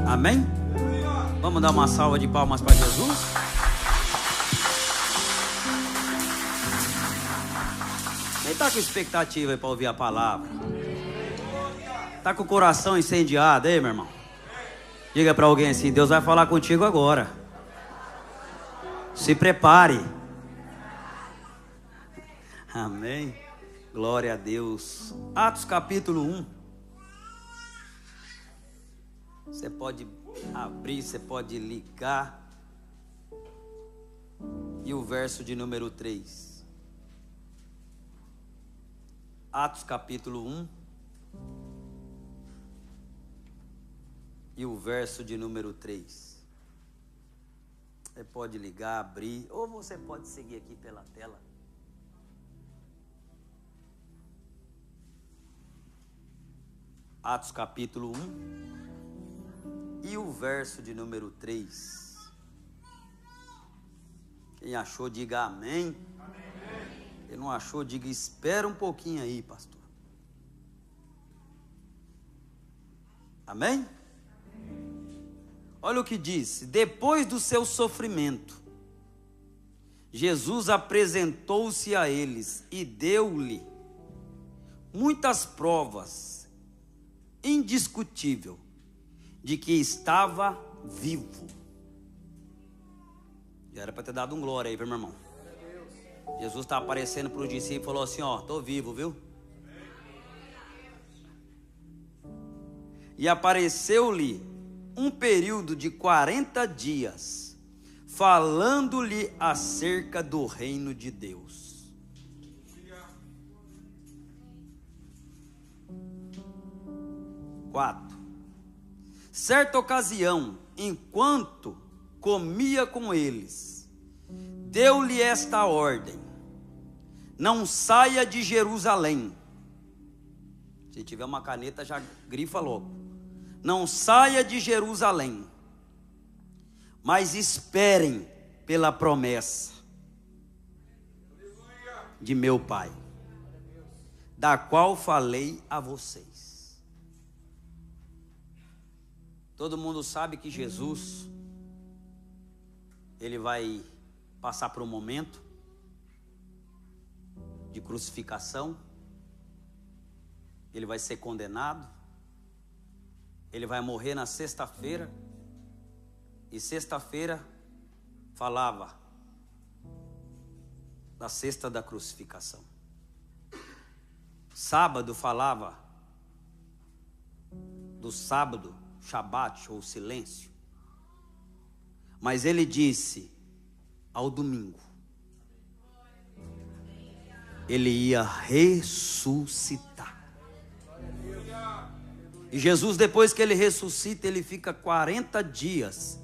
Amém? Vamos dar uma salva de palmas para Jesus? Quem está com expectativa aí para ouvir a palavra? Está com o coração incendiado aí, meu irmão? Diga para alguém assim: Deus vai falar contigo agora. Se prepare. Amém. Glória a Deus. Atos capítulo 1. Você pode abrir, você pode ligar. E o verso de número 3. Atos capítulo 1. E o verso de número 3. Você pode ligar, abrir, ou você pode seguir aqui pela tela. Atos capítulo 1 e o verso de número 3. Quem achou, diga amém. Quem não achou, diga espera um pouquinho aí, pastor. Amém? Olha o que diz: depois do seu sofrimento, Jesus apresentou-se a eles e deu-lhe muitas provas indiscutível de que estava vivo. Já era para ter dado um glória aí, meu irmão. Jesus está aparecendo para os discípulos e falou assim: ó, estou vivo, viu? E apareceu-lhe um período de 40 dias, falando-lhe acerca do reino de Deus. Certa ocasião, enquanto comia com eles, deu-lhe esta ordem: não saia de Jerusalém. Se tiver uma caneta, já grifa logo. Não saia de Jerusalém, mas esperem pela promessa de meu Pai, da qual falei a vocês. Todo mundo sabe que Jesus, ele vai passar por um momento de crucificação, ele vai ser condenado, ele vai morrer na sexta-feira, e sexta-feira falava da sexta da crucificação. Sábado falava do sábado, Shabat ou silêncio. Mas ele disse ao domingo, ele ia ressuscitar. E Jesus, depois que ele ressuscita, ele fica 40 dias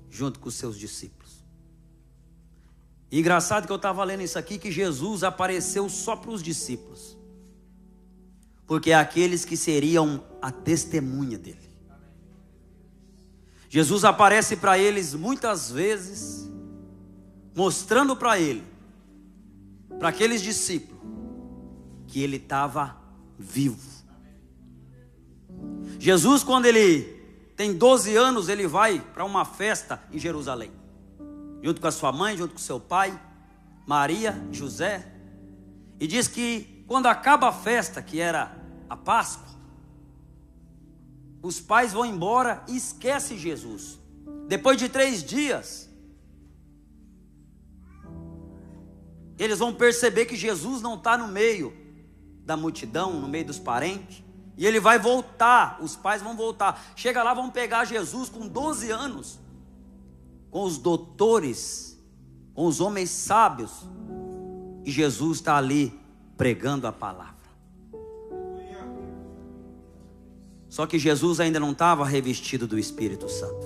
junto com os seus discípulos. E engraçado que eu estava lendo isso aqui, que Jesus apareceu só para os discípulos, porque é aqueles que seriam a testemunha dele. Jesus aparece para eles muitas vezes, mostrando para ele, para aqueles discípulos, que ele estava vivo. Jesus, quando ele tem 12 anos, ele vai para uma festa em Jerusalém, junto com a sua mãe, junto com seu pai, Maria, José. E diz que quando acaba a festa, que era a Páscoa, os pais vão embora e esquecem Jesus. Depois de 3 dias, eles vão perceber que Jesus não está no meio da multidão, no meio dos parentes. E ele vai voltar, os pais vão voltar. Chega lá, vão pegar Jesus com 12 anos, com os doutores, com os homens sábios. E Jesus está ali pregando a palavra. Só que Jesus ainda não estava revestido do Espírito Santo.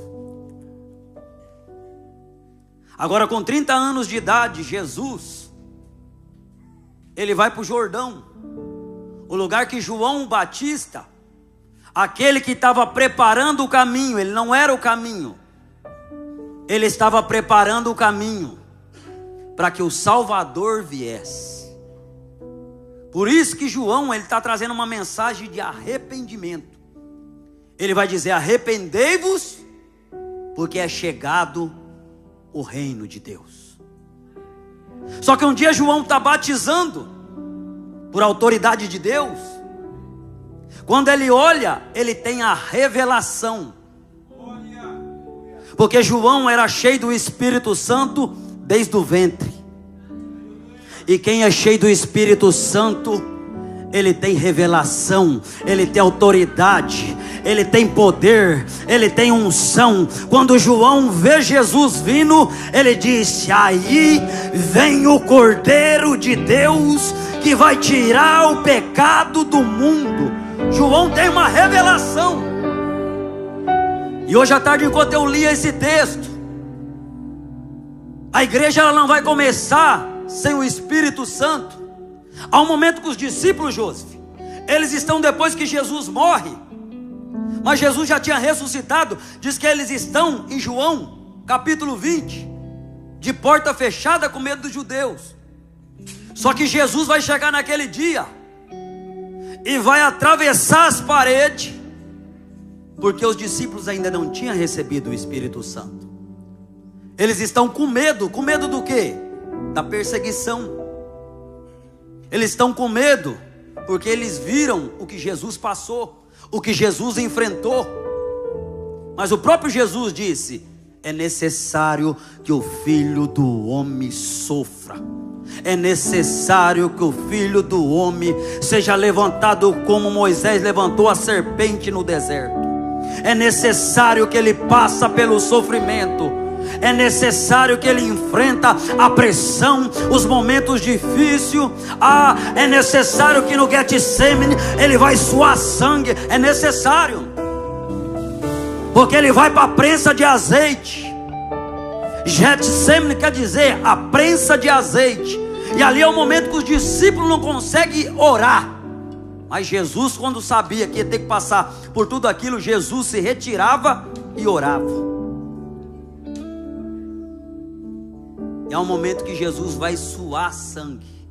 Agora, com 30 anos de idade, Jesus, ele vai para o Jordão, o lugar que João Batista, aquele que estava preparando o caminho, ele não era o caminho, ele estava preparando o caminho para que o Salvador viesse. Por isso que João, ele está trazendo uma mensagem de arrependimento. Ele vai dizer: arrependei-vos porque é chegado o reino de Deus. Só que um dia João está batizando por autoridade de Deus. Quando ele olha, ele tem a revelação, porque João era cheio do Espírito Santo desde o ventre. E quem é cheio do Espírito Santo, ele tem revelação, ele tem autoridade, ele tem poder, ele tem unção. Quando João vê Jesus vindo, ele disse: aí vem o Cordeiro de Deus, que vai tirar o pecado do mundo. João tem uma revelação. E hoje à tarde, enquanto eu lia esse texto, a igreja ela não vai começar sem o Espírito Santo. Há um momento que os discípulos, Joseph, eles estão depois que Jesus morre, mas Jesus já tinha ressuscitado. Diz que eles estão em João capítulo 20, de porta fechada com medo dos judeus. Só que Jesus vai chegar naquele dia e vai atravessar as paredes, porque os discípulos ainda não tinham recebido o Espírito Santo. Eles estão com medo do quê? Da perseguição. Eles estão com medo porque eles viram o que Jesus passou, o que Jesus enfrentou. Mas o próprio Jesus disse: é necessário que o Filho do Homem sofra. É necessário que o Filho do Homem seja levantado como Moisés levantou a serpente no deserto. É necessário que ele passe pelo sofrimento. É necessário que ele enfrenta a pressão, os momentos difíceis. É necessário que no Getsemane ele vai suar sangue. É necessário, porque ele vai para a prensa de azeite. Getsemane quer dizer a prensa de azeite. E ali é o momento que os discípulos não conseguem orar. Mas Jesus, quando sabia que ia ter que passar por tudo aquilo, Jesus se retirava e orava. É um momento que Jesus vai suar sangue.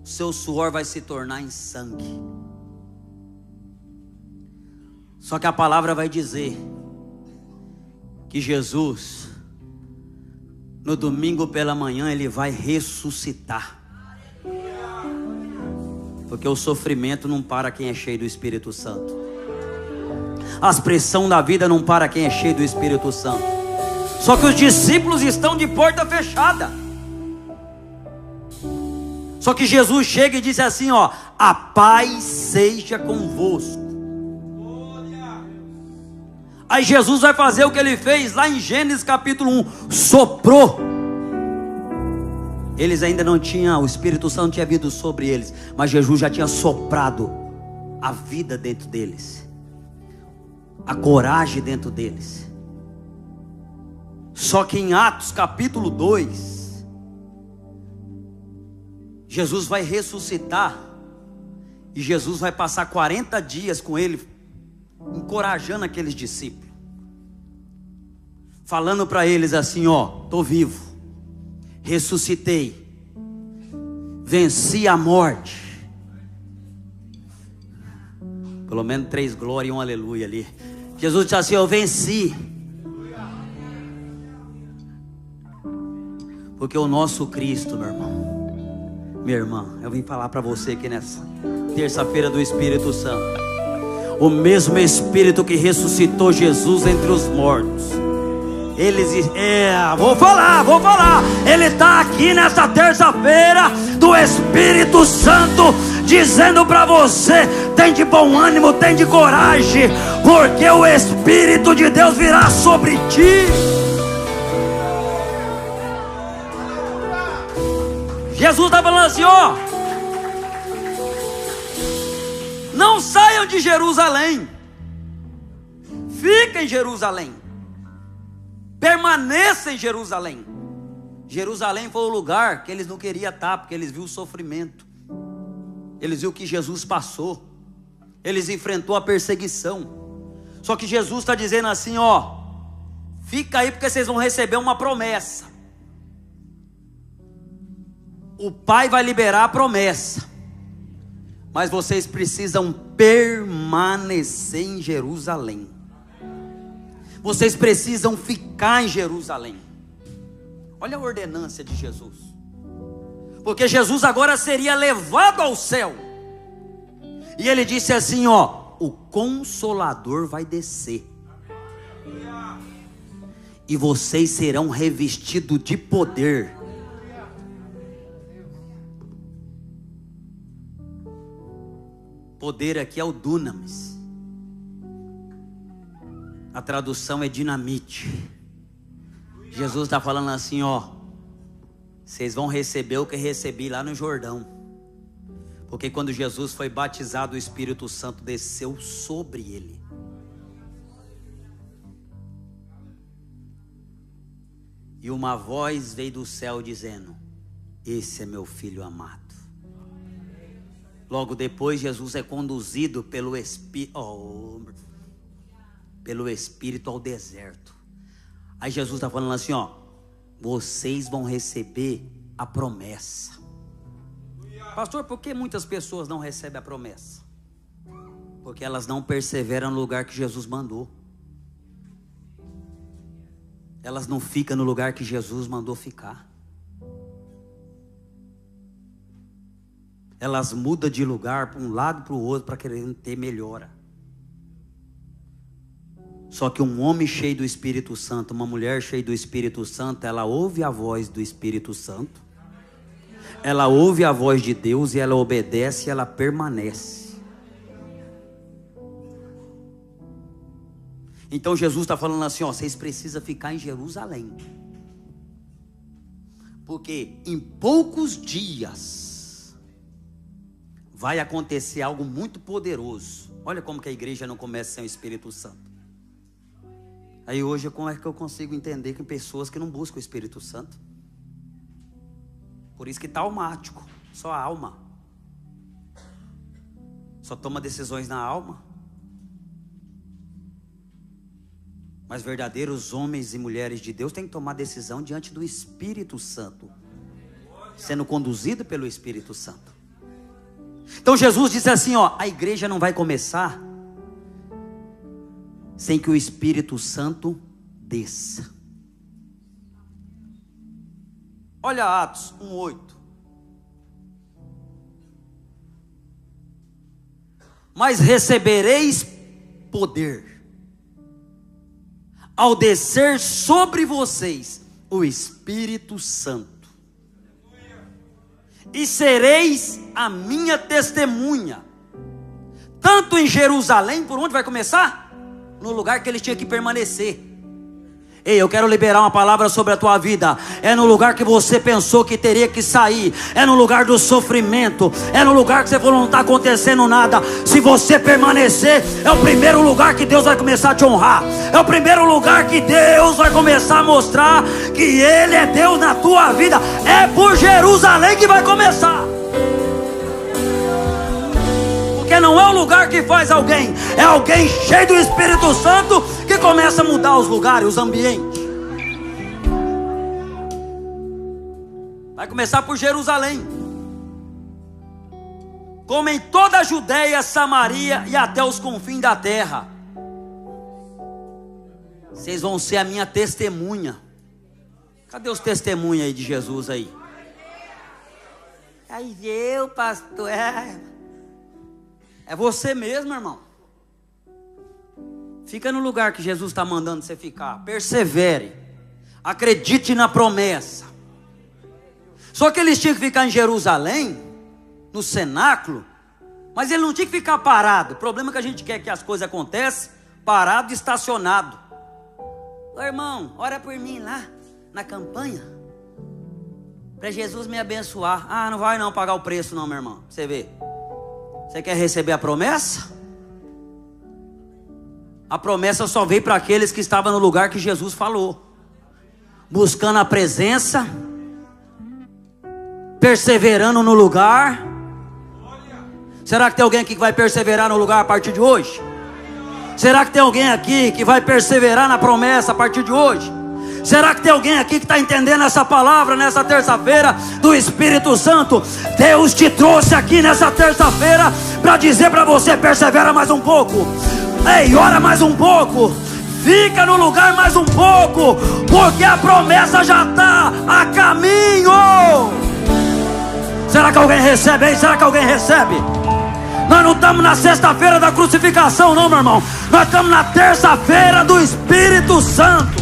O seu suor vai se tornar em sangue. Só que a palavra vai dizer que Jesus, no domingo pela manhã, ele vai ressuscitar. Porque o sofrimento não para quem é cheio do Espírito Santo. As pressões da vida não para quem é cheio do Espírito Santo. Só que os discípulos estão de porta fechada. Só que Jesus chega e diz assim: ó, a paz seja convosco. Aí Jesus vai fazer o que ele fez lá em Gênesis capítulo 1, soprou. Eles ainda não tinham, o Espírito Santo tinha vindo sobre eles, mas Jesus já tinha soprado a vida dentro deles, a coragem dentro deles. Só que em Atos capítulo 2, Jesus vai ressuscitar, e Jesus vai passar 40 dias com ele, encorajando aqueles discípulos, falando para eles assim: ó, estou vivo, ressuscitei, venci a morte. Pelo menos 3 glórias e 1 aleluia ali. Jesus disse assim: eu venci. Porque o nosso Cristo, meu irmão, minha irmã, eu vim falar para você aqui nessa terça-feira do Espírito Santo. O mesmo Espírito que ressuscitou Jesus entre os mortos, vou falar. Ele está aqui nessa terça-feira do Espírito Santo, dizendo para você: tem de bom ânimo, tem de coragem, porque o Espírito de Deus virá sobre ti. Jesus está falando assim: ó, não saiam de Jerusalém, fiquem em Jerusalém, permaneçam em Jerusalém. Jerusalém foi o lugar que eles não queriam estar, porque eles viram o sofrimento, eles viram que Jesus passou, eles enfrentou a perseguição. Só que Jesus está dizendo assim: ó, fica aí, porque vocês vão receber uma promessa. O Pai vai liberar a promessa, mas vocês precisam permanecer em Jerusalém. Vocês precisam ficar em Jerusalém. Olha a ordenância de Jesus. Porque Jesus agora seria levado ao céu. E ele disse assim, ó: o Consolador vai descer. E vocês serão revestidos de poder. Poder aqui é o dunamis. A tradução é dinamite. Jesus está falando assim, ó: vocês vão receber o que recebi lá no Jordão. Porque quando Jesus foi batizado, o Espírito Santo desceu sobre ele. E uma voz veio do céu dizendo: esse é meu filho amado. Logo depois, Jesus é conduzido pelo Espírito ao deserto. Aí Jesus está falando assim, ó: vocês vão receber a promessa. Pastor, por que muitas pessoas não recebem a promessa? Porque elas não perseveram no lugar que Jesus mandou. Elas não ficam no lugar que Jesus mandou ficar. Elas mudam de lugar para um lado para o outro para querer ter melhora. Só que um homem cheio do Espírito Santo, uma mulher cheia do Espírito Santo, ela ouve a voz do Espírito Santo, ela ouve a voz de Deus e ela obedece e ela permanece. Então Jesus está falando assim, ó: vocês precisam ficar em Jerusalém, porque em poucos dias vai acontecer algo muito poderoso. Olha como que a igreja não começa sem o Espírito Santo. Aí hoje, como é que eu consigo entender que pessoas que não buscam o Espírito Santo? Por isso que está almático, só a alma. Só toma decisões na alma. Mas verdadeiros homens e mulheres de Deus têm que tomar decisão diante do Espírito Santo, sendo conduzido pelo Espírito Santo. Então Jesus disse assim, ó: a igreja não vai começar sem que o Espírito Santo desça. Olha Atos 1:8. Mas recebereis poder ao descer sobre vocês o Espírito Santo, e sereis a minha testemunha, tanto em Jerusalém, por onde vai começar? No lugar que ele tinha que permanecer. Ei, eu quero liberar uma palavra sobre a tua vida. É no lugar que você pensou que teria que sair, é no lugar do sofrimento, é no lugar que você falou: não está acontecendo nada. Se você permanecer, é o primeiro lugar que Deus vai começar a te honrar. É o primeiro lugar que Deus vai começar a mostrar que Ele é Deus na tua vida. É por Jerusalém que vai começar. Porque não é o lugar que faz alguém, é alguém cheio do Espírito Santo que começa a mudar os lugares, os ambientes. Vai começar por Jerusalém, como em toda a Judeia, Samaria e até os confins da terra. Vocês vão ser a minha testemunha. Cadê os testemunhas aí de Jesus aí? Aí eu, pastor, é você mesmo, irmão. Fica no lugar que Jesus está mandando você ficar. Persevere. Acredite na promessa. Só que eles tinham que ficar em Jerusalém, no cenáculo, mas ele não tinha que ficar parado. O problema é que a gente quer que as coisas aconteçam parado, estacionado. Ô irmão, ora por mim lá na campanha, para Jesus me abençoar. Ah, não vai não pagar o preço não, meu irmão. Você vê. Você quer receber a promessa? A promessa só veio para aqueles que estavam no lugar que Jesus falou, buscando a presença, perseverando no lugar. Será que tem alguém aqui que vai perseverar no lugar a partir de hoje? Será que tem alguém aqui que vai perseverar na promessa a partir de hoje? Será que tem alguém aqui que está entendendo essa palavra nessa terça-feira do Espírito Santo? Deus te trouxe aqui nessa terça-feira para dizer para você: persevera mais um pouco. Ei, ora mais um pouco. fica no lugar mais um pouco, porque a promessa já está a caminho. Será que alguém recebe aí? Será que alguém recebe? Nós não estamos na sexta-feira da crucificação, não, meu irmão. Nós estamos na terça-feira do Espírito Santo.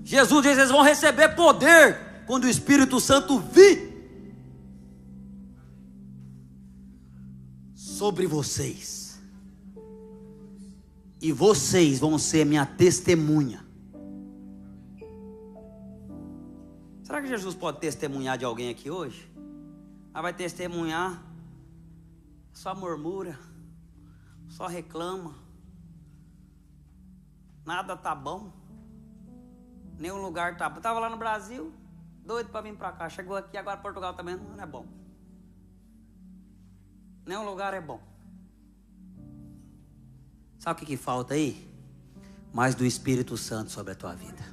Jesus diz: eles vão receber poder quando o Espírito Santo vir sobre vocês, e vocês vão ser minha testemunha. Será que Jesus pode testemunhar de alguém aqui hoje? Vai testemunhar, só murmura, só reclama, nada tá bom, nenhum lugar tá bom. Estava lá no Brasil, doido para vir para cá, chegou aqui, agora Portugal também não é bom. Nenhum lugar é bom. Sabe o que falta aí? Mais do Espírito Santo sobre a tua vida,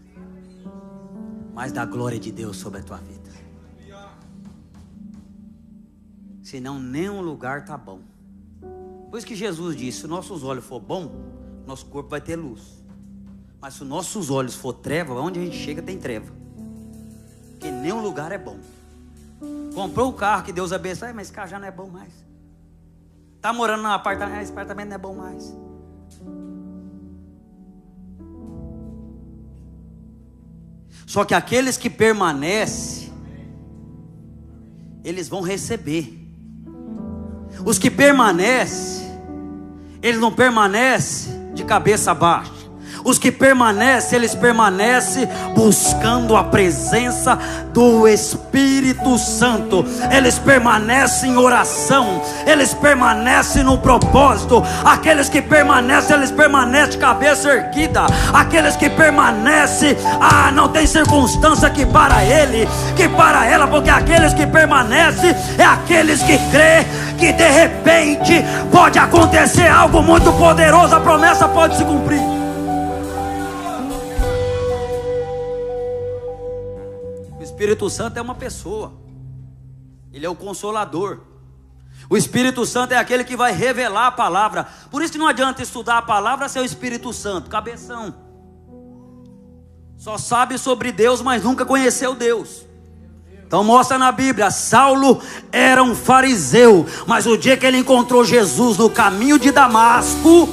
mais da glória de Deus sobre a tua vida. Senão nenhum lugar está bom. Por isso que Jesus disse: se nossos olhos for bom, nosso corpo vai ter luz. Mas se nossos olhos for treva, onde a gente chega tem treva. Porque nenhum lugar é bom. Comprou o carro que Deus abençoe, mas esse carro já não é bom mais. Está morando num apartamento, esse apartamento não é bom mais. Só que aqueles que permanecem, eles vão receber. Os que permanecem, eles não permanecem de cabeça baixa. Os que permanecem, eles permanecem buscando a presença do Espírito Santo. Eles permanecem em oração, eles permanecem no propósito. Aqueles que permanecem, eles permanecem de cabeça erguida. Aqueles que permanecem, não tem circunstância que para ele, que para ela, porque aqueles que permanecem é aqueles que crê que de repente pode acontecer algo muito poderoso, a promessa pode se cumprir. O Espírito Santo é uma pessoa, ele é o Consolador. O Espírito Santo é aquele que vai revelar a palavra. Por isso que não adianta estudar a palavra sem o Espírito Santo, cabeção. Só sabe sobre Deus, mas nunca conheceu Deus. Então mostra na Bíblia, Saulo era um fariseu, mas o dia que ele encontrou Jesus no caminho de Damasco,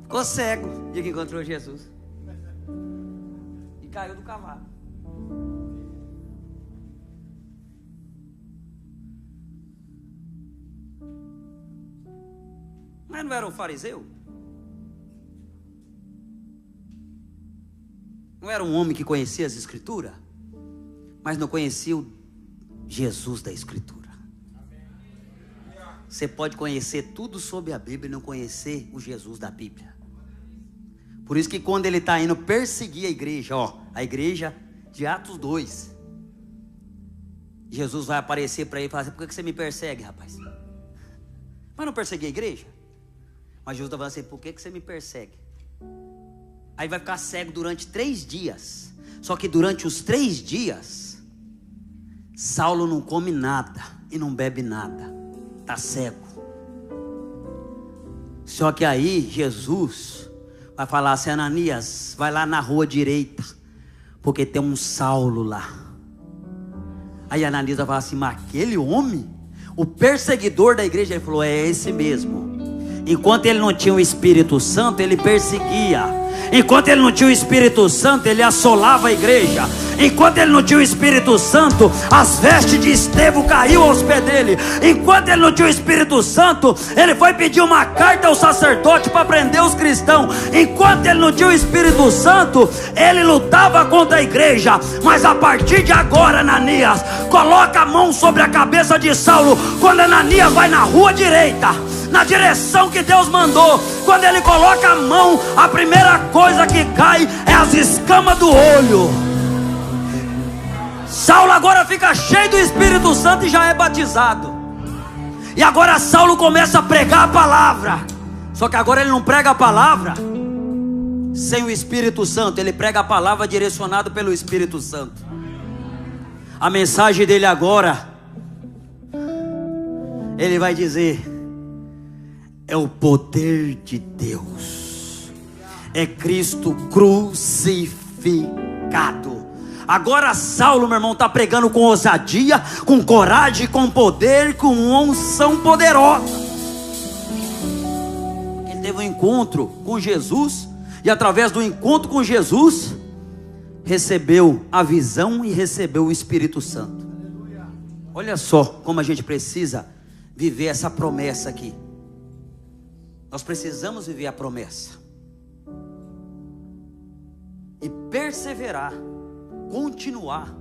ficou cego, o dia que encontrou Jesus, e caiu do cavalo. Mas não era um fariseu? Não era um homem que conhecia as Escrituras, mas não conhecia o Jesus da Escritura. Você pode conhecer tudo sobre a Bíblia e não conhecer o Jesus da Bíblia. Por isso que quando ele está indo perseguir a igreja, a igreja de Atos 2, Jesus vai aparecer para ele e falar assim: por que você me persegue, rapaz? Mas não persegui a igreja? Mas Jesus está falando assim: por que você me persegue? Aí vai ficar cego durante 3 dias. Só que durante os 3 dias, Saulo não come nada e não bebe nada. Está cego. Só que aí Jesus vai falar assim: Ananias, vai lá na rua direita, porque tem um Saulo lá. Aí Ananias vai falar assim: mas aquele homem, o perseguidor da igreja, ele falou: é esse mesmo. Enquanto ele não tinha o Espírito Santo, ele perseguia. Enquanto ele não tinha o Espírito Santo, ele assolava a igreja. Enquanto ele não tinha o Espírito Santo, as vestes de Estevão caíam aos pés dele. Enquanto ele não tinha o Espírito Santo, ele foi pedir uma carta ao sacerdote para prender os cristãos. Enquanto ele não tinha o Espírito Santo, ele lutava contra a igreja. Mas a partir de agora, Ananias, coloca a mão sobre a cabeça de Saulo. Quando Ananias vai na rua direita, na direção que Deus mandou, quando ele coloca a mão, a primeira coisa que cai é as escamas do olho. Saulo agora fica cheio do Espírito Santo e já é batizado. E agora Saulo começa a pregar a palavra. Só que agora ele não prega a palavra sem o Espírito Santo. Ele prega a palavra direcionado pelo Espírito Santo. A mensagem dele agora, ele vai dizer: é o poder de Deus, é Cristo crucificado. Agora Saulo, meu irmão, está pregando com ousadia, com coragem, com poder, com unção poderosa. Ele teve um encontro com Jesus, e através do encontro com Jesus, recebeu a visão e recebeu o Espírito Santo. Olha só como a gente precisa viver essa promessa aqui. Nós precisamos viver a promessa e perseverar, continuar.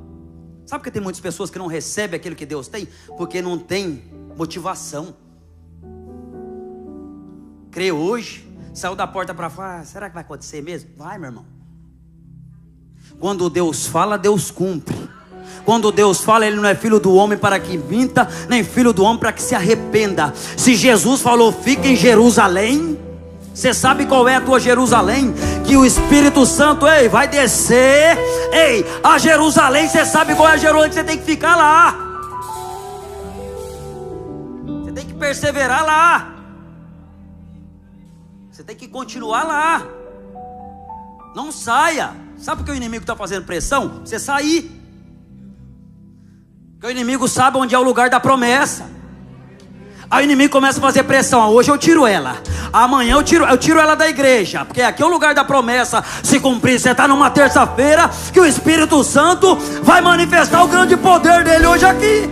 Sabe por que tem muitas pessoas que não recebem aquilo que Deus tem? Porque não tem motivação. Crê hoje, saiu da porta para fora, será que vai acontecer mesmo? Vai, meu irmão. Quando Deus fala, Deus cumpre. Quando Deus fala, Ele não é filho do homem para que minta, nem filho do homem para que se arrependa. Se Jesus falou, fica em Jerusalém, você sabe qual é a tua Jerusalém? Que o Espírito Santo, vai descer, a Jerusalém, você sabe qual é a Jerusalém que você tem que ficar lá. Você tem que perseverar lá. Você tem que continuar lá. Não saia. Sabe por que o inimigo está fazendo pressão? Você sair. Porque o inimigo sabe onde é o lugar da promessa. Aí o inimigo começa a fazer pressão. Hoje eu tiro ela, amanhã eu tiro ela da igreja, porque aqui é o lugar da promessa se cumprir. Você está numa terça-feira que o Espírito Santo vai manifestar o grande poder dele hoje aqui.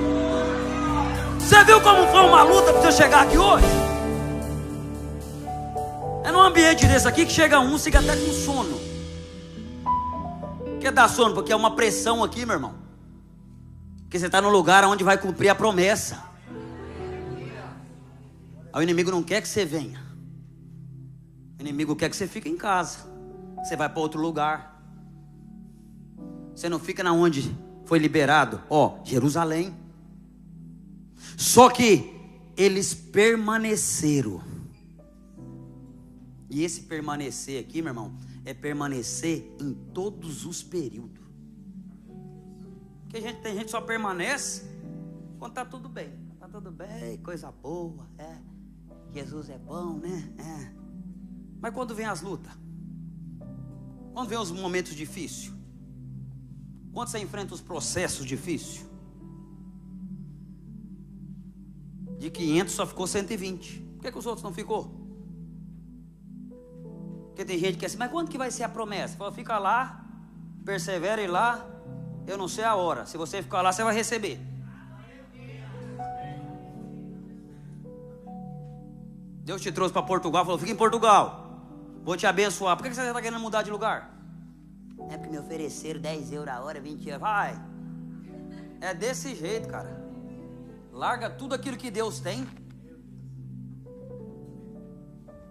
Você viu como foi uma luta para você chegar aqui hoje? É num ambiente desse aqui que chega um, fica até com sono. Por que dá sono? Porque é uma pressão aqui, meu irmão. Porque você está no lugar onde vai cumprir a promessa. Aí o inimigo não quer que você venha. O inimigo quer que você fique em casa. Você vai para outro lugar. Você não fica na onde foi liberado. Jerusalém. Só que eles permaneceram. E esse permanecer aqui, meu irmão, é permanecer em todos os períodos. Porque tem gente que só permanece quando está tudo bem. Está tudo bem, coisa boa, Jesus é bom, né? Mas quando vem as lutas, quando vem os momentos difíceis, quando você enfrenta os processos difíceis, de 500 só ficou 120. Por que os outros não ficou? Porque tem gente que é assim, mas quando que vai ser a promessa? Fala, fica lá, persevere lá, eu não sei a hora. Se você ficar lá, você vai receber. Deus te trouxe para Portugal, falou, fica em Portugal, vou te abençoar. Por que você está querendo mudar de lugar? É porque me ofereceram 10 euros a hora, 20 euros. Vai. É desse jeito, cara. Larga tudo aquilo que Deus tem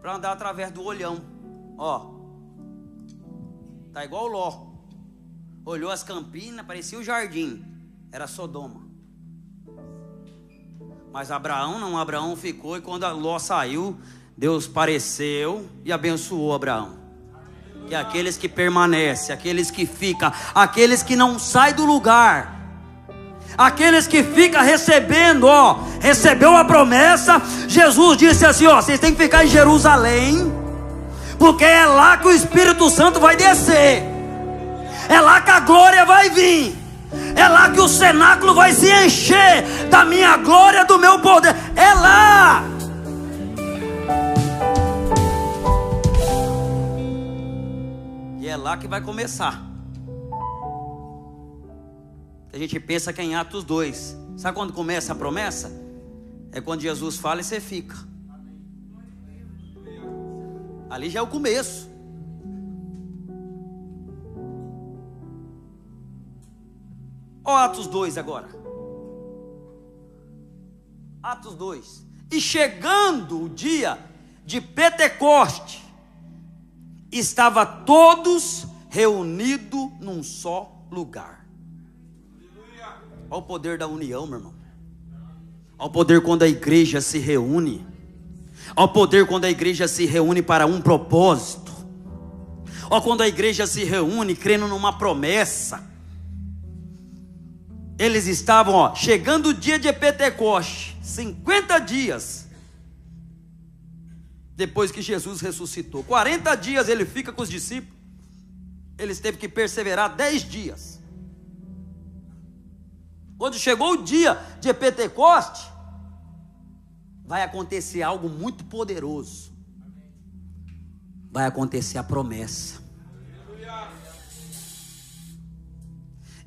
para andar através do olhão. Tá igual o Ló. Olhou as campinas, parecia o jardim. Era Sodoma. Mas Abraão ficou, e quando Ló saiu, Deus apareceu e abençoou Abraão. Que aqueles que permanecem, aqueles que ficam, aqueles que não saem do lugar, aqueles que ficam recebendo, recebeu a promessa. Jesus disse assim, vocês têm que ficar em Jerusalém, porque é lá que o Espírito Santo vai descer, é lá que a glória vai vir, é lá que o cenáculo vai se encher da minha glória, do meu poder. É lá. E é lá que vai começar. A gente pensa que é em Atos 2. Sabe quando começa a promessa? É quando Jesus fala e você fica. Ali já é o começo. Atos 2 agora. Atos 2. E chegando o dia de Pentecoste, estava todos reunidos num só lugar. Olha o poder da união, meu irmão. Olha o poder quando a igreja se reúne. Olha o poder quando a igreja se reúne para um propósito. Ó, quando a igreja se reúne, crendo numa promessa. Eles estavam, ó, chegando o dia de Pentecoste, 50 dias depois que Jesus ressuscitou. 40 dias ele fica com os discípulos. Eles teve que perseverar 10 dias. Quando chegou o dia de Pentecoste, vai acontecer algo muito poderoso. Vai acontecer a promessa.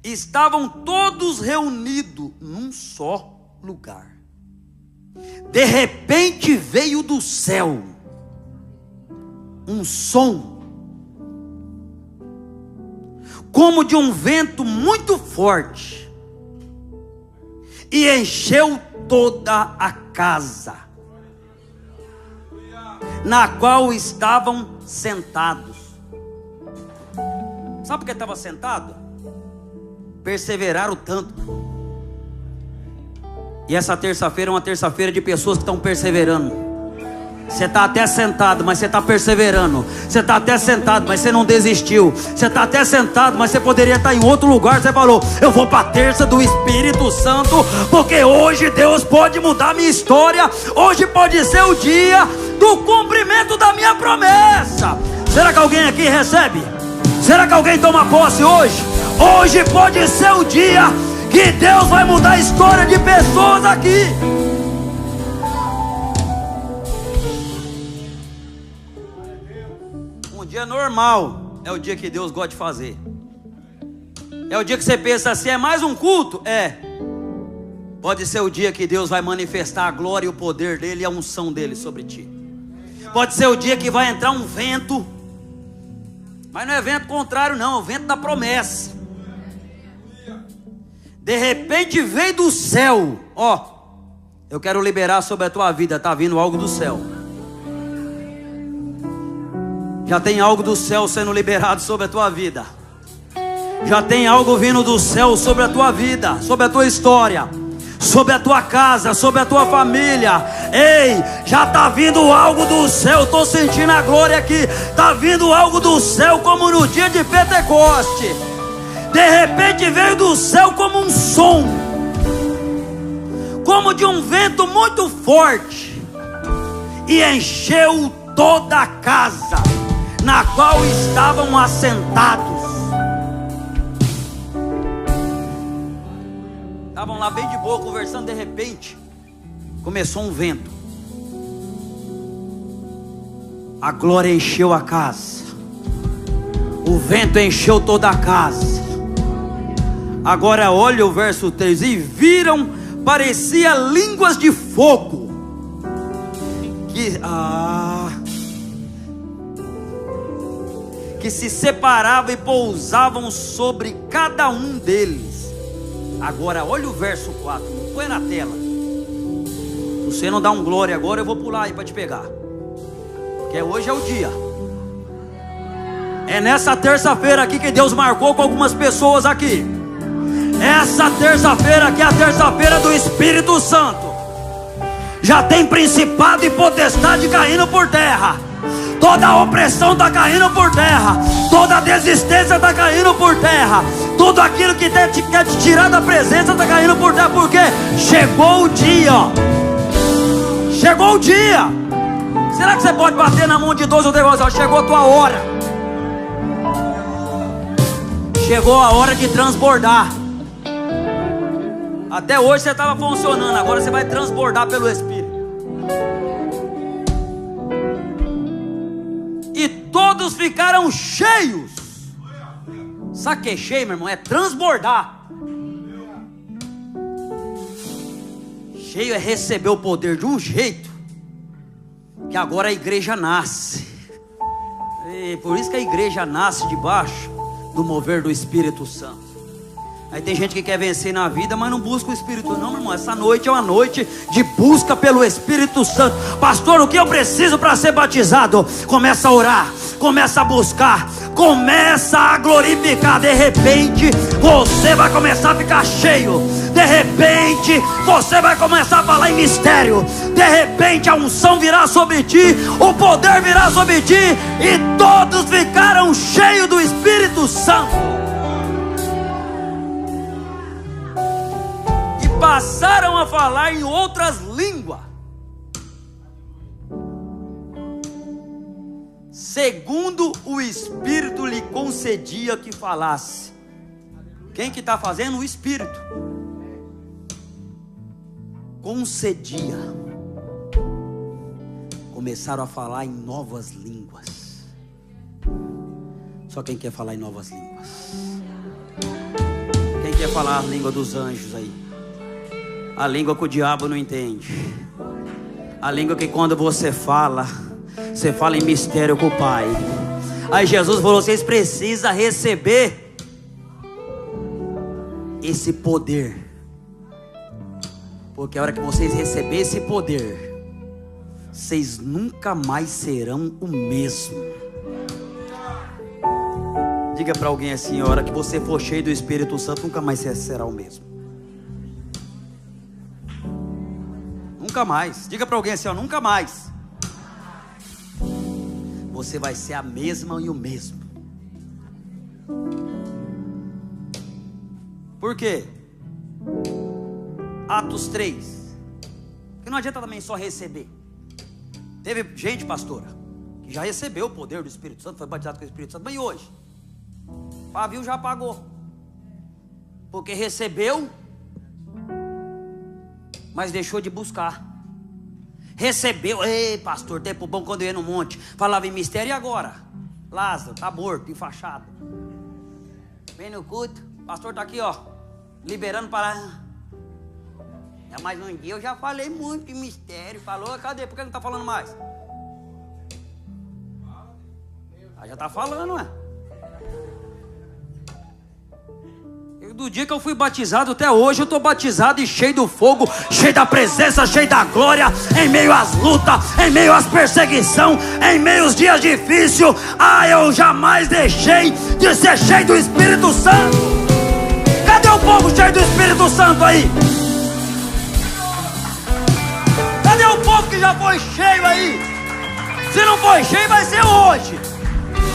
Estavam todos reunidos num só lugar. De repente veio do céu um som, como de um vento muito forte, e encheu toda a casa na qual estavam sentados. Sabe por que estava sentado? Perseveraram tanto. E essa terça-feira é uma terça-feira de pessoas que estão perseverando. Você está até sentado, mas você está perseverando. Você está até sentado, mas você não desistiu. Você está até sentado, mas você poderia estar em outro lugar. Você falou: eu vou para a terça do Espírito Santo, porque hoje Deus pode mudar a minha história. Hoje pode ser o dia do cumprimento da minha promessa. Será que alguém aqui recebe? Será que alguém toma posse hoje? Hoje pode ser o dia que Deus vai mudar a história de pessoas aqui. Um dia normal é o dia que Deus gosta de fazer. É o dia que você pensa assim: é mais um culto? É. Pode ser o dia que Deus vai manifestar a glória e o poder dele e a unção dele sobre ti. Pode ser o dia que vai entrar um vento, mas não é vento contrário não, é o vento da promessa. De repente veio do céu, ó, eu quero liberar sobre a tua vida. Está vindo algo do céu. Já tem algo do céu sendo liberado sobre a tua vida. Já tem algo vindo do céu sobre a tua vida, sobre a tua história, sobre a tua casa, sobre a tua família. Ei, já está vindo algo do céu. Estou sentindo a glória aqui. Está vindo algo do céu, como no dia de Pentecoste. De repente veio do céu como um som, como de um vento muito forte, e encheu toda a casa na qual estavam assentados. Estavam lá bem de boa conversando. De repente começou um vento. A glória encheu a casa. O vento encheu toda a casa. Agora olha o verso 3. E viram, parecia línguas de fogo, que se separavam e pousavam sobre cada um deles. Agora olha o verso 4. Põe na tela. Se você não dá um glória agora, eu vou pular aí para te pegar, porque hoje é o dia. É nessa terça-feira aqui que Deus marcou com algumas pessoas aqui. Essa terça-feira aqui é a terça-feira do Espírito Santo. Já tem principado e potestade caindo por terra. Toda a opressão está caindo por terra. Toda a desistência está caindo por terra. Tudo aquilo que quer te tirar da presença está caindo por terra. Porque chegou o dia. Chegou o dia. Será que você pode bater na mão de 12 ou 13? Chegou a tua hora. Chegou a hora de transbordar. Até hoje você estava funcionando, agora você vai transbordar pelo Espírito. E todos ficaram cheios. Sabe o que é cheio, meu irmão? É transbordar. Cheio é receber o poder de um jeito que agora a igreja nasce. E por isso que a igreja nasce debaixo do mover do Espírito Santo. Aí tem gente que quer vencer na vida, mas não busca o Espírito. Não, meu irmão, essa noite é uma noite de busca pelo Espírito Santo. Pastor, o que eu preciso para ser batizado? Começa a orar, começa a buscar, começa a glorificar. De repente você vai começar a ficar cheio. De repente você vai começar a falar em mistério. De repente a unção virá sobre ti, o poder virá sobre ti, e todos ficaram cheios do Espírito Santo. Passaram a falar em outras línguas, segundo o Espírito lhe concedia que falasse. Quem que está fazendo? O Espírito concedia. Começaram a falar em novas línguas. Só quem quer falar em novas línguas? Quem quer falar a língua dos anjos aí? A língua que o diabo não entende. A língua que quando você fala em mistério com o Pai. Aí Jesus falou: vocês precisam receber esse poder. Porque a hora que vocês receberem esse poder, vocês nunca mais serão o mesmo. Diga para alguém assim: a hora que você for cheio do Espírito Santo, nunca mais será o mesmo. Nunca mais. Diga para alguém assim, ó, nunca mais. Você vai ser a mesma e o mesmo. Por quê? Atos 3. Porque não adianta também só receber. Teve gente, pastora, que já recebeu o poder do Espírito Santo, foi batizado com o Espírito Santo, mas e hoje? O pavio já apagou. Porque recebeu, mas deixou de buscar. Recebeu, ei pastor, tempo bom quando eu ia no monte, falava em mistério, e agora? Lázaro, tá morto, enfaixado. Vem no culto, o pastor tá aqui, ó, liberando para... Mas um dia eu já falei muito de mistério, falou, cadê? Por que não tá falando mais? Já tá falando, ué. Do dia que eu fui batizado até hoje, eu estou batizado e cheio do fogo, cheio da presença, cheio da glória, em meio às lutas, em meio às perseguições, em meio aos dias difíceis. Eu jamais deixei de ser cheio do Espírito Santo. Cadê o povo cheio do Espírito Santo aí? Cadê o povo que já foi cheio aí? Se não foi cheio, vai ser hoje.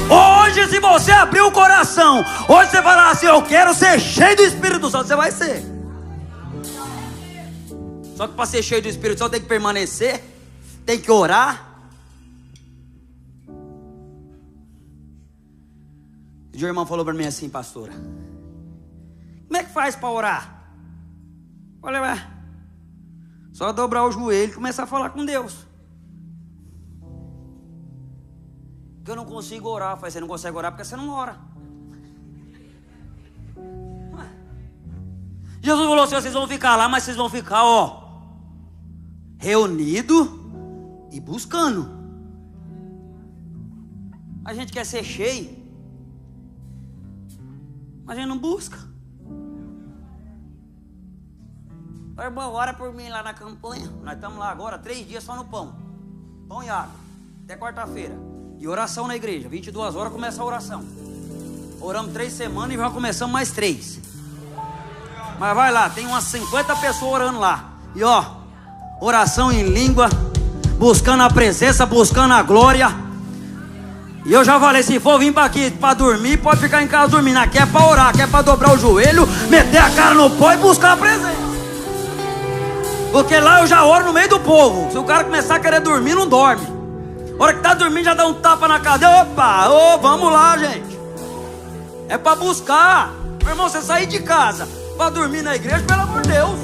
Hoje, se você abrir o coração, hoje você falar assim: eu quero ser cheio do Espírito Santo, você vai ser. Só que para ser cheio do Espírito Santo tem que permanecer, tem que orar. O irmão falou para mim assim: pastora, como é que faz para orar? Eu falei: só dobrar o joelho e começar a falar com Deus. Eu não consigo orar. Eu falei: você não consegue orar porque você não ora. Jesus falou assim: vocês vão ficar lá, mas vocês vão ficar, ó, reunido e buscando. A gente quer ser cheio, mas a gente não busca. Irmão, ora por mim lá na campanha. Nós estamos lá agora 3 dias só no pão e água, até quarta-feira. E oração na igreja, 22 horas começa a oração. Oramos 3 semanas e já começamos mais 3. Mas vai lá, tem umas 50 pessoas orando lá. E ó, oração em língua, buscando a presença, buscando a glória. E eu já falei: se for vir para aqui para dormir, pode ficar em casa dormindo. Aqui é para orar, aqui é para dobrar o joelho, meter a cara no pó e buscar a presença. Porque lá eu já oro no meio do povo. Se o cara começar a querer dormir, não dorme. A hora que tá dormindo já dá um tapa na cadeira. Opa, vamos lá, gente. É para buscar. Meu irmão, você sair de casa para dormir na igreja, pelo amor de Deus,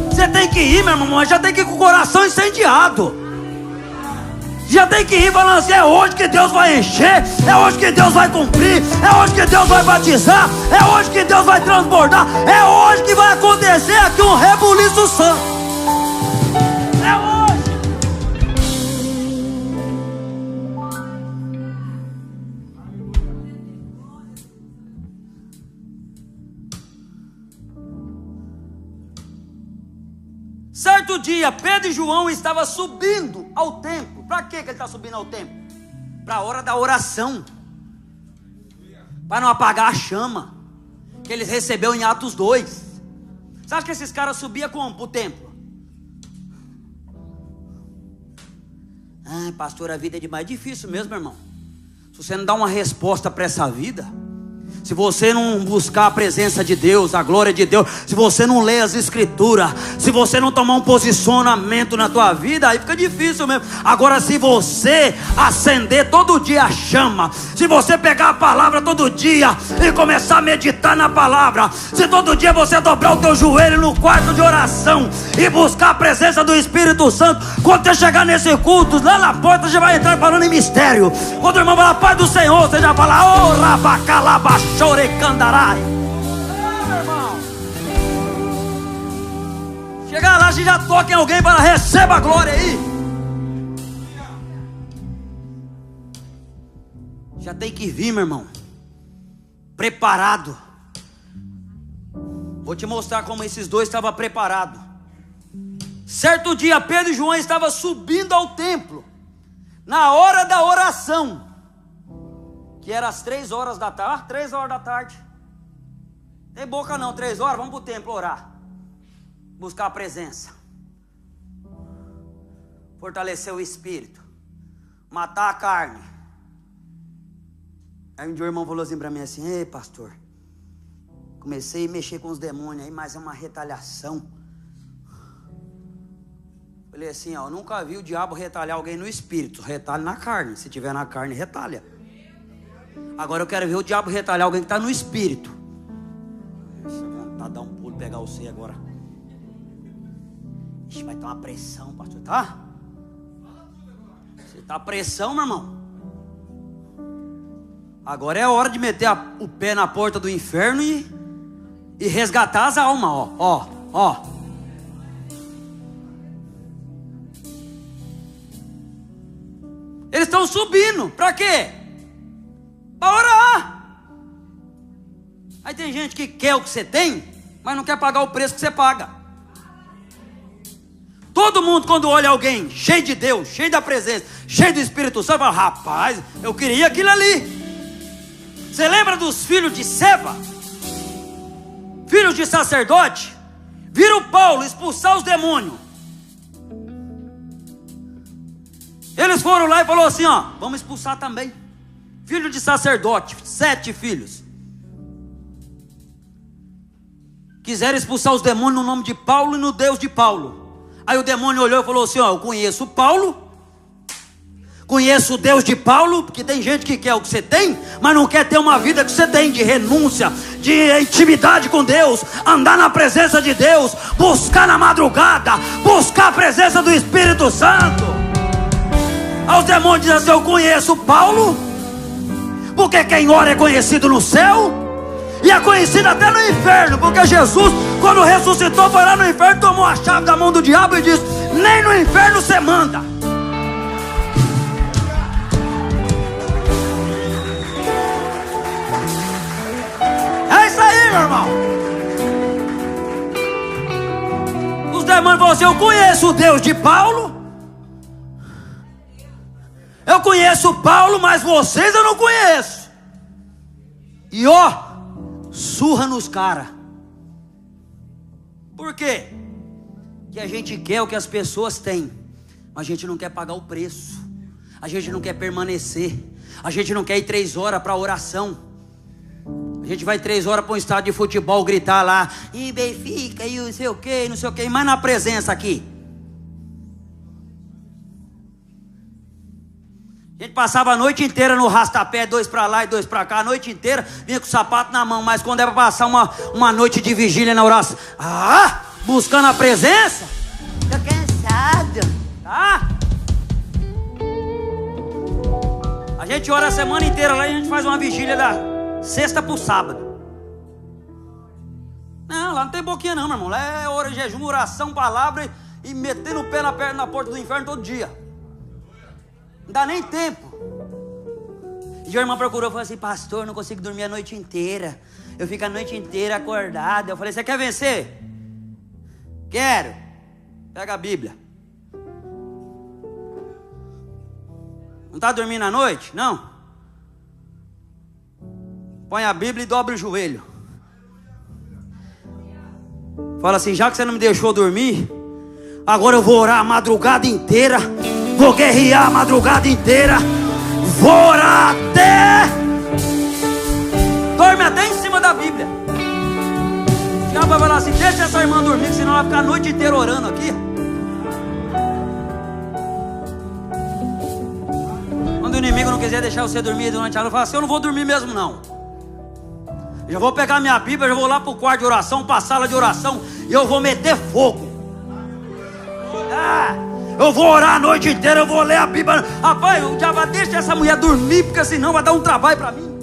você tem que ir, meu irmão, mas já tem que ir com o coração incendiado. Já tem que ir falando assim: é hoje que Deus vai encher, é hoje que Deus vai cumprir, é hoje que Deus vai batizar, é hoje que Deus vai transbordar, é hoje que vai acontecer aqui um rebuliço santo. É hoje. Certo dia, Pedro e João estavam subindo ao templo. Para que ele está subindo ao templo? Para a hora da oração, para não apagar a chama que eles receberam em Atos 2. Você acha que esses caras subiam como para o templo? Ah, pastor, a vida é demais. Difícil mesmo, meu irmão. Se você não dá uma resposta para essa vida, se você não buscar a presença de Deus, a glória de Deus, se você não ler as escrituras, se você não tomar um posicionamento na tua vida, aí fica difícil mesmo. Agora, se você acender todo dia a chama, se você pegar a palavra todo dia e começar a meditar na palavra, se todo dia você dobrar o teu joelho no quarto de oração e buscar a presença do Espírito Santo, quando você chegar nesse culto, lá na porta você vai entrar falando em mistério. Quando o irmão falar Pai do Senhor, você já fala, oh, rabacalabaxo. Chorecandarai. Meu irmão, chegar lá, a gente já toca em alguém para receba a glória aí. Já tem que vir, meu irmão, preparado. Vou te mostrar como esses dois estavam preparados. Certo dia, Pedro e João estavam subindo ao templo na hora da oração, que era às 3 horas da tarde. 3 horas da tarde. Tem boca não, 3 horas, vamos para o templo orar. Buscar a presença. Fortalecer o espírito. Matar a carne. Aí um dia o irmão falou assim para mim assim, ei pastor, comecei a mexer com os demônios aí, mas é uma retaliação. Falei assim, ó, eu nunca vi o diabo retalhar alguém no espírito. Retalha na carne, se tiver na carne, retalha. Agora eu quero ver o diabo retalhar alguém que está no espírito. Deixa eu vontade de dar um pulo e pegar você agora. Ixi, vai ter uma pressão, pastor, tá? Você tá pressão, meu irmão. Agora é a hora de meter o pé na porta do inferno e resgatar as almas, ó. Eles estão subindo, para quê? Para orar. Aí tem gente que quer o que você tem, mas não quer pagar o preço que você paga. Todo mundo, quando olha alguém cheio de Deus, cheio da presença, cheio do Espírito Santo, fala, rapaz, eu queria aquilo ali. Você lembra dos filhos de Seba? Filhos de sacerdote? Viram Paulo expulsar os demônios. Eles foram lá e falaram assim, ó, vamos expulsar também. Filho de sacerdote, 7 filhos. Quiseram expulsar os demônios no nome de Paulo e no Deus de Paulo. Aí o demônio olhou e falou assim, ó, eu conheço Paulo, conheço o Deus de Paulo, porque tem gente que quer o que você tem, mas não quer ter uma vida que você tem, de renúncia, de intimidade com Deus, andar na presença de Deus, buscar na madrugada, buscar a presença do Espírito Santo. Aí os demônios dizem assim, eu conheço Paulo, porque quem ora é conhecido no céu, e é conhecido até no inferno, porque Jesus, quando ressuscitou, foi lá no inferno, tomou a chave da mão do diabo e disse, nem no inferno você manda. É isso aí, meu irmão. Os demônios falaram assim, eu conheço o Deus de Paulo, eu conheço Paulo, mas vocês eu não conheço. E ó, surra nos caras. Por quê? Que a gente quer o que as pessoas têm, mas a gente não quer pagar o preço. A gente não quer permanecer. A gente não quer ir 3 horas para oração. A gente vai 3 horas para um estádio de futebol gritar lá, e Benfica, e não sei o que, não sei o que, mas na presença aqui. A gente passava a noite inteira no rastapé, 2 para lá e 2 para cá, a noite inteira, vinha com o sapato na mão, mas quando é para passar uma noite de vigília na oração, buscando a presença, tô cansado, tá? A gente ora a semana inteira lá e a gente faz uma vigília da sexta pro sábado. Não, lá não tem boquinha não, meu irmão, lá é hora, jejum, oração, palavra e metendo o pé na porta do inferno todo dia. Não dá nem tempo. E a irmã procurou e falou assim, pastor, não consigo dormir a noite inteira, eu fico a noite inteira acordado. Eu falei, você quer vencer? Quero. Pega a Bíblia. Não está dormindo à noite? Não. Põe a Bíblia e dobra o joelho. Fala assim: já que você não me deixou dormir, agora eu vou orar a madrugada inteira. Vou guerrear a madrugada inteira. Vou orar até... Dorme até em cima da Bíblia. Já vai falar assim: deixa essa irmã dormir, senão ela vai ficar a noite inteira orando aqui. Quando o inimigo não quiser deixar você dormir durante a noite, fala assim: eu não vou dormir mesmo não. Eu já vou pegar minha Bíblia, já vou lá para o quarto de oração, para a sala de oração, e eu vou meter fogo. Eu vou orar a noite inteira, eu vou ler a Bíblia. Rapaz, já vai deixar essa mulher dormir, porque senão vai dar um trabalho para mim.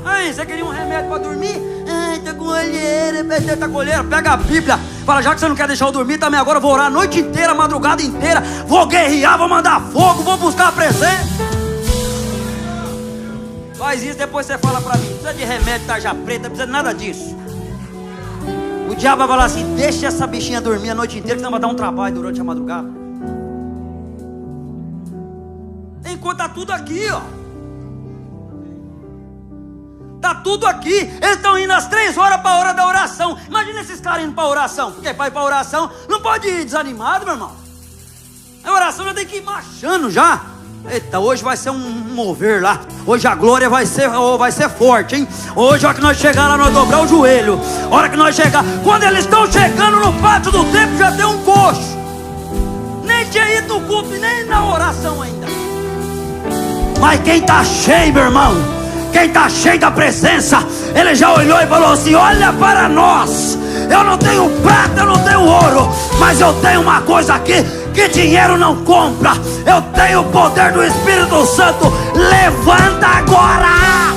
Ai, você queria um remédio para dormir? Ai, tá com olheira, tá com olheira. Pega a Bíblia, fala: já que você não quer deixar eu dormir também, agora eu vou orar a noite inteira, a madrugada inteira. Vou guerrear, vou mandar fogo, vou buscar a presença. Faz isso, depois você fala para mim: não precisa de remédio, tarja preta, não precisa de nada disso. O diabo vai falar assim: deixa essa bichinha dormir a noite inteira, que senão vai dar um trabalho durante a madrugada. Enquanto tá tudo aqui, ó. Tá tudo aqui. Eles estão indo às 3 horas para a hora da oração. Imagina esses caras indo para a oração. Porque para ir para a oração não pode ir desanimado, meu irmão. A oração já tem que ir marchando já. Eita, hoje vai ser um mover lá. Hoje a glória vai ser forte, hein? Hoje, a hora que nós chegar lá, nós dobrar o joelho. A hora que nós chegar, quando eles estão chegando no pátio do templo, já tem um coxo. Nem tinha ido no culto, nem na oração ainda. Mas quem está cheio, meu irmão, quem está cheio da presença, ele já olhou e falou assim: olha para nós. Eu não tenho prata, eu não tenho ouro, mas eu tenho uma coisa aqui que dinheiro não compra. Eu tenho o poder do Espírito Santo. Levanta agora.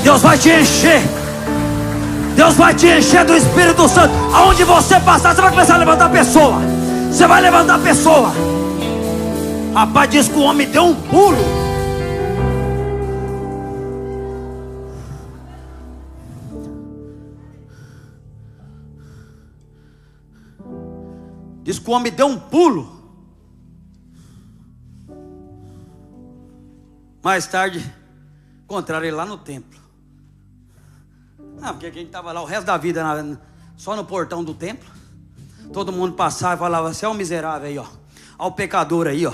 Deus vai te encher. Deus vai te encher do Espírito Santo. Aonde você passar, você vai começar a levantar a pessoa. Você vai levantar a pessoa. Rapaz, diz que o homem deu um pulo. Diz que o homem deu um pulo. Mais tarde, encontraram ele lá no templo. Porque a gente estava lá o resto da vida só no portão do templo. Todo mundo passava e falava: você é um miserável aí, ó. Olha o pecador aí, ó.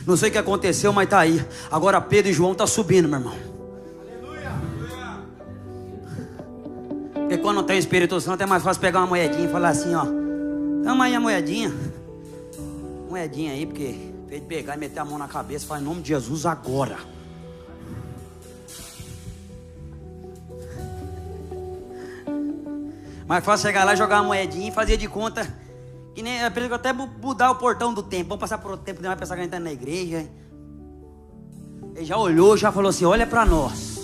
Não sei o que aconteceu, mas tá aí. Agora Pedro e João estão subindo, meu irmão. Aleluia. Porque quando tem o Espírito Santo é mais fácil pegar uma moedinha e falar assim, ó: toma aí a moedinha. Moedinha aí, porque fez de pegar e meter a mão na cabeça, fala: em nome de Jesus agora. Mais fácil chegar lá, jogar uma moedinha e fazer de conta que nem até mudar o portão do templo. Vamos passar por outro tempo, nem vai pensar que a gente está na igreja. Ele já olhou, já falou assim: olha para nós.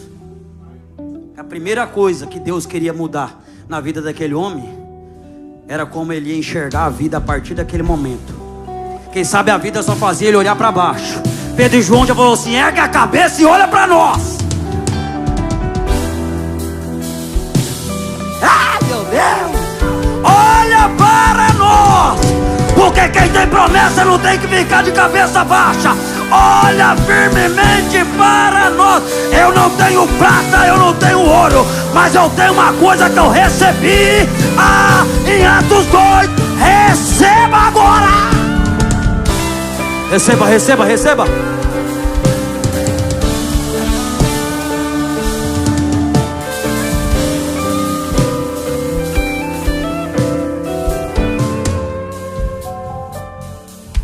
A primeira coisa que Deus queria mudar na vida daquele homem era como ele ia enxergar a vida a partir daquele momento. Quem sabe a vida só fazia ele olhar para baixo. Pedro e João já falou assim: ergue a cabeça e olha para nós. Ah, meu Deus! Olha para nós! Porque quem tem promessa não tem que ficar de cabeça baixa. Olha firmemente para nós. Eu não tenho prata, eu não tenho ouro, mas eu tenho uma coisa que eu recebi em Atos 2. Receba agora. Receba, receba, receba.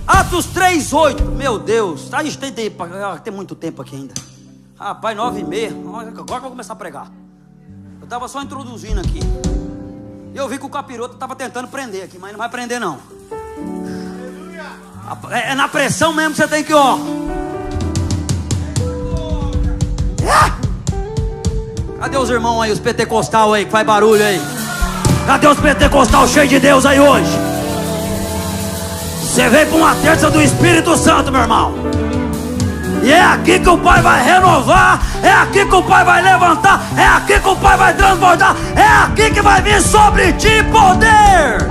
Atos 3:8. Meu Deus, a gente tem muito tempo aqui ainda. Rapaz, 9:30. Agora que eu vou começar a pregar. Eu estava só introduzindo aqui. E eu vi que o capiroto estava tentando prender aqui, mas não vai prender não. É na pressão mesmo que você tem que, ó. Cadê os irmãos aí, os pentecostal aí, que faz barulho aí? Cadê os pentecostal cheios de Deus aí hoje? Você veio para uma terça do Espírito Santo, meu irmão. E é aqui que o Pai vai renovar, é aqui que o Pai vai levantar, é aqui que o Pai vai transbordar, é aqui que vai vir sobre ti poder.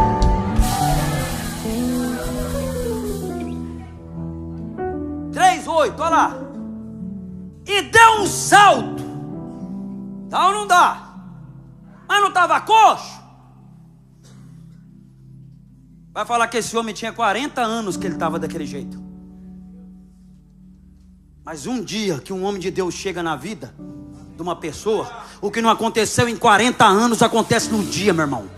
Três, 8, olha lá. E deu um salto. Dá ou não dá? Mas não estava coxo? Vai falar que esse homem tinha 40 anos que ele estava daquele jeito. Mas um dia que um homem de Deus chega na vida de uma pessoa, o que não aconteceu em 40 anos acontece num dia, meu irmão.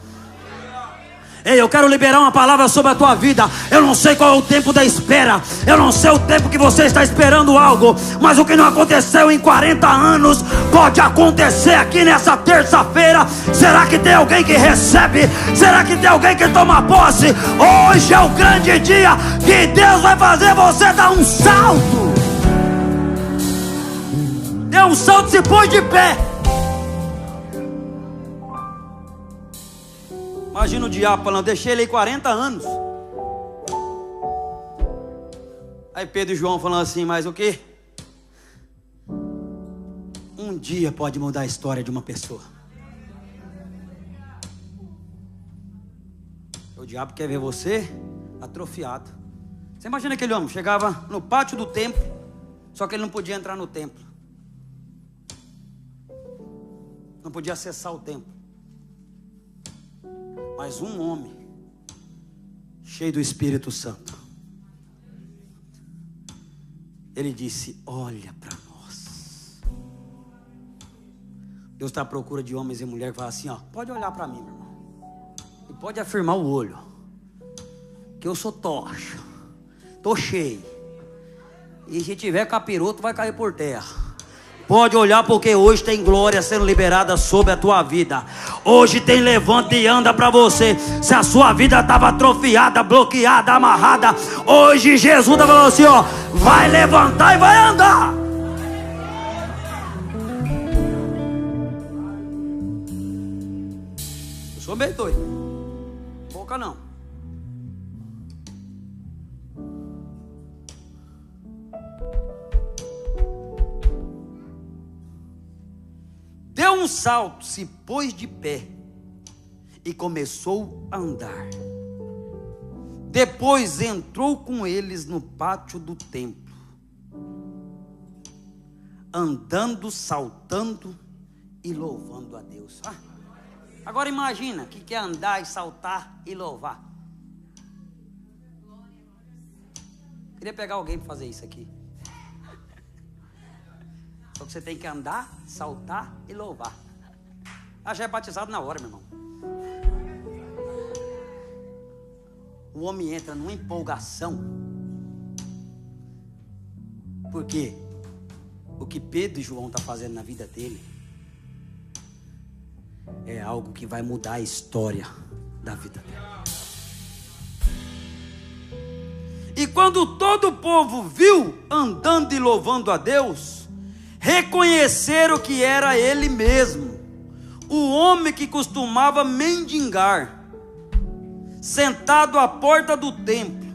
Ei, eu quero liberar uma palavra sobre a tua vida. Eu não sei qual é o tempo da espera, eu não sei o tempo que você está esperando algo, mas o que não aconteceu em 40 anos pode acontecer aqui nessa terça-feira. Será que tem alguém que recebe? Será que tem alguém que toma posse? Hoje é o grande dia que Deus vai fazer você dar um salto. Deu um salto, se pôs de pé. Imagina o diabo falando, deixei ele aí 40 anos. Aí Pedro e João falando assim, mas o quê? Um dia pode mudar a história de uma pessoa. O diabo quer ver você atrofiado. Você imagina aquele homem, chegava no pátio do templo, só que ele não podia entrar no templo. Não podia acessar o templo. Mas um homem cheio do Espírito Santo, ele disse, olha para nós. Deus está à procura de homens e mulheres que falam assim, ó, pode olhar para mim, meu irmão, e pode afirmar o olho, que eu sou tocha, tô cheio, e se tiver capiroto vai cair por terra. Pode olhar, porque hoje tem glória sendo liberada sobre a tua vida. Hoje tem levanta e anda para você. Se a sua vida estava atrofiada, bloqueada, amarrada, hoje Jesus está falando assim, ó, vai levantar e vai andar. Eu sou meio doido. Boca não. Deu um salto, se pôs de pé e começou a andar. Depois entrou com eles no pátio do templo, andando, saltando e louvando a Deus. Agora imagina o que é andar e saltar e louvar. Queria pegar alguém para fazer isso aqui. Só que você tem que andar, saltar e louvar. Já é batizado na hora, meu irmão. O homem entra numa empolgação. Porque o que Pedro e João estão fazendo na vida dele é algo que vai mudar a história da vida dele. E quando todo o povo viu andando e louvando a Deus, reconheceram que era ele mesmo, o homem que costumava mendigar, sentado à porta do templo,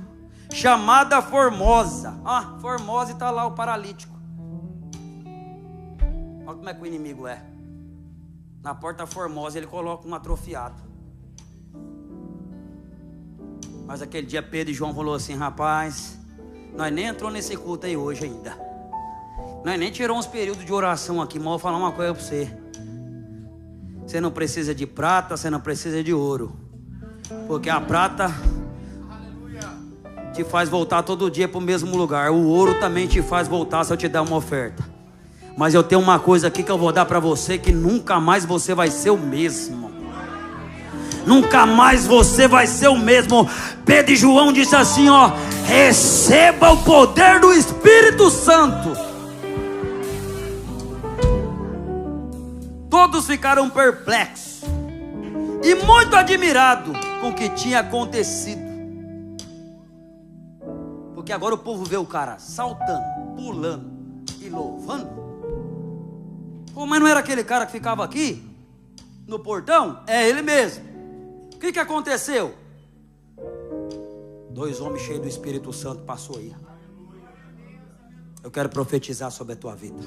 chamada Formosa. Formosa, e está lá o paralítico. Olha como é que o inimigo é. Na porta Formosa ele coloca um atrofiado. Mas aquele dia Pedro e João falou assim, rapaz, nós nem entrou nesse culto aí hoje ainda. Nós nem tirou uns períodos de oração aqui, mas eu vou falar uma coisa para você. Você não precisa de prata, você não precisa de ouro. Porque a prata te faz voltar todo dia para o mesmo lugar. O ouro também te faz voltar se eu te der uma oferta. Mas eu tenho uma coisa aqui que eu vou dar para você, que nunca mais você vai ser o mesmo. Nunca mais você vai ser o mesmo. Pedro e João disse assim, ó, receba o poder do Espírito Santo. Todos ficaram perplexos e muito admirados com o que tinha acontecido. Porque agora o povo vê o cara saltando, pulando e louvando. Pô, mas não era aquele cara que ficava aqui no portão? É ele mesmo. O que aconteceu? 2 homens cheios do Espírito Santo passou aí. Eu quero profetizar sobre a tua vida.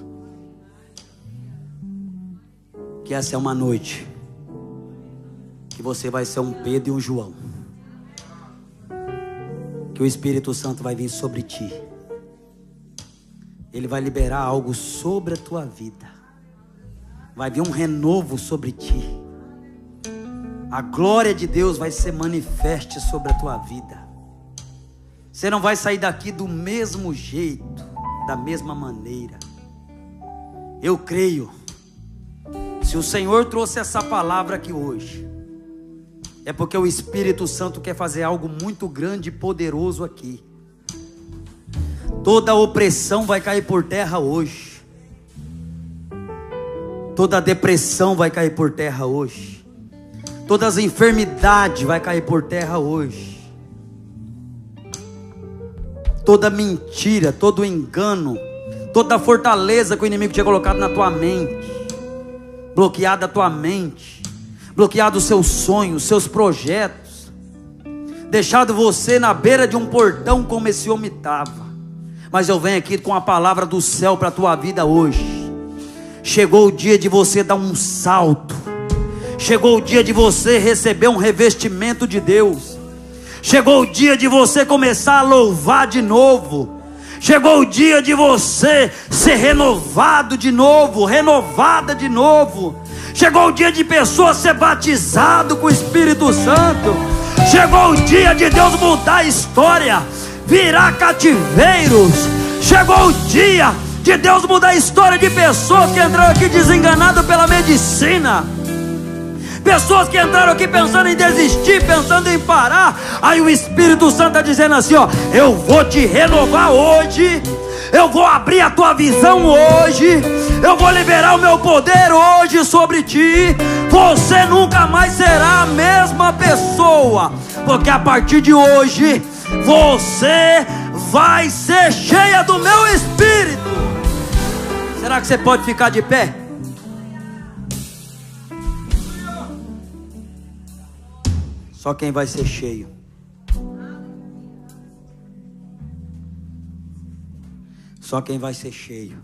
Que essa é uma noite que você vai ser um Pedro e um João. Que o Espírito Santo vai vir sobre ti. Ele vai liberar algo sobre a tua vida. Vai vir um renovo sobre ti. A glória de Deus vai ser manifeste sobre a tua vida. Você não vai sair daqui do mesmo jeito, da mesma maneira. Eu creio. Se o Senhor trouxe essa palavra aqui hoje, é porque o Espírito Santo quer fazer algo muito grande e poderoso aqui. Toda opressão vai cair por terra hoje. Toda depressão vai cair por terra hoje. Todas as enfermidades vai cair por terra hoje. Toda mentira, todo engano, toda fortaleza que o inimigo tinha colocado na tua mente, bloqueado a tua mente, bloqueado os seus sonhos, seus projetos, deixado você na beira de um portão como esse homem estava. Mas eu venho aqui com a palavra do céu para a tua vida hoje. Chegou o dia de você dar um salto. Chegou o dia de você receber um revestimento de Deus. Chegou o dia de você começar a louvar de novo. Chegou o dia de você ser renovado de novo, renovada de novo. Chegou o dia de pessoa ser batizado com o Espírito Santo. Chegou o dia de Deus mudar a história, virar cativeiros. Chegou o dia de Deus mudar a história de pessoas que entraram aqui desenganadas pela medicina. Pessoas que entraram aqui pensando em desistir, pensando em parar. Aí o Espírito Santo está dizendo assim, ó: eu vou te renovar hoje. Eu vou abrir a tua visão hoje. Eu vou liberar o meu poder hoje sobre ti. Você nunca mais será a mesma pessoa, porque a partir de hoje você vai ser cheia do meu Espírito. Será que você pode ficar de pé? Só quem vai ser cheio. Só quem vai ser cheio.